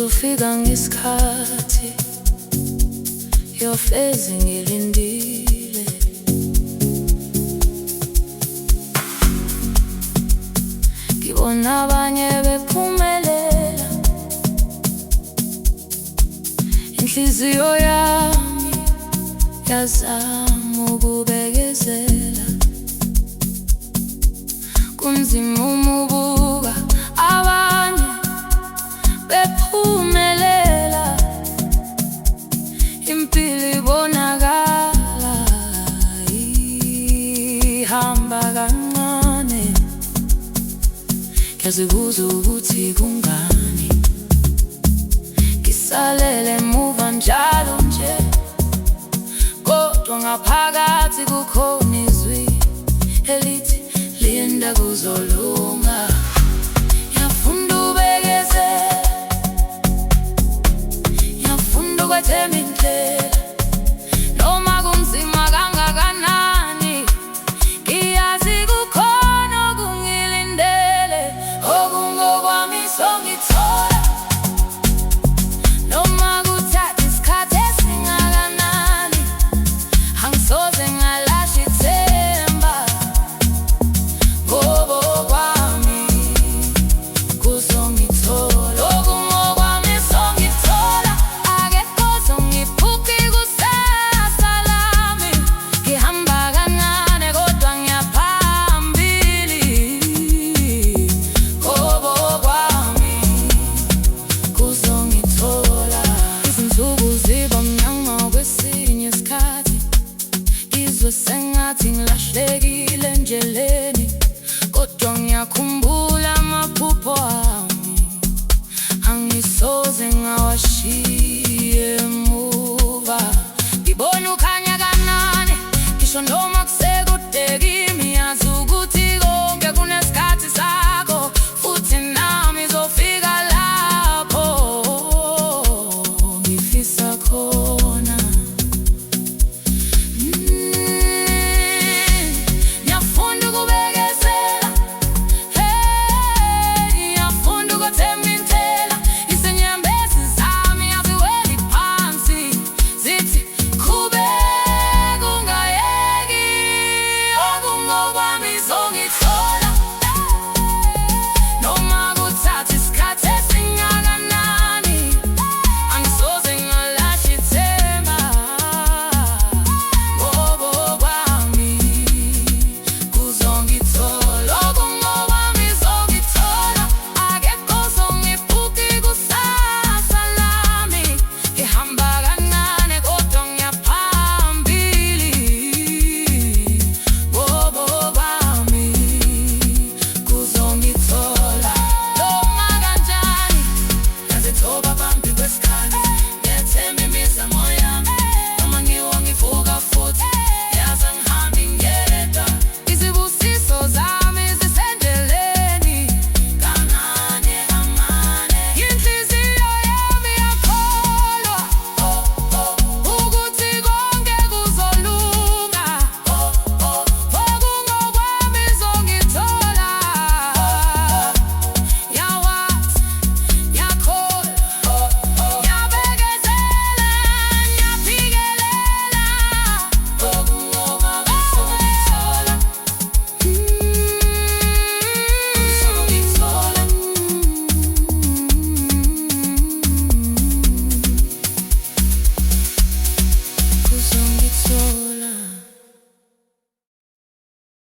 uzofika ngesikhathi, yohlezi ngilindile. Ngibona abanye bephumelela, inhliziyo yami yazama ukubekezela. Kunzima umubuka abanye bephumelela, impilo ibonakala ihamba kancane. Ngiyazibuza ukuthi kungani ngisalele emuva njalo nje, kodwa ngaphakathi kukhona izwi elithi linda kuzolunga. Ngiyafunda ubekezela, ngiyafunda ukwethemba indlela, noma kunzima kangakanani. Ngiyazi kukhona okungilindele, okungokwami songithola. Noma kuthatha isikhathi esingakanani, angisoze ngalahla ithemba. Ngoba kwami kuzongithola, okungokwami songithola. Akekho ozongiphuca ikusasa lami. Ngihamba kancane kodwa ngiyaphambili. Ngoba kwami kuzongithola. Izinsuku ziba mnyama kwesinye isikhathi, ngizwe sengathi ngilahlekile endleleni, kodwa ngiyakhumbula amaphupho ami, angisoze ngawashiya emuva. Ngibona ukhanya kancane, ngisho noma kusekude kimi. Yazi ukuthi konke kunesikhathi sakho, futhi nami izofika lapho ngifisa khona. Ngiyafunda ukubekezela, ngiyafunda ukwethemba indlela. Izinyembezi zami aziweli phansi, zithi qhubeka ungayeki, okungokwami zongithola. Noma kuthatha isikhathi esingakanani, angisoze ngalahla ithemba. Ngoba kwami kuzongithola, okungokwami zongithola. Akekho ozongiphuca ikusasa lami. Ngihamba kancane kodwa ngiyaphambili. Ngoba kwami kuzongithola. Noma kanjani ngiyazithoba phambi kwesikhathi, ngiyethemba imizamo yami. Noma ngiwa ngivuka futhi, yazi angihambi ngedwa. Izibusiso zami zisendleleni, kancane kancane. Inhliziyo yami yakholwa ukuthi konke kuzolunga. Okungokwami zongithola. Ngiyawazi, ngiyakholwa, ngiyabekezela, ngiyaphikelela. Okungokwami zongithola, zongithola. Kuzongithola.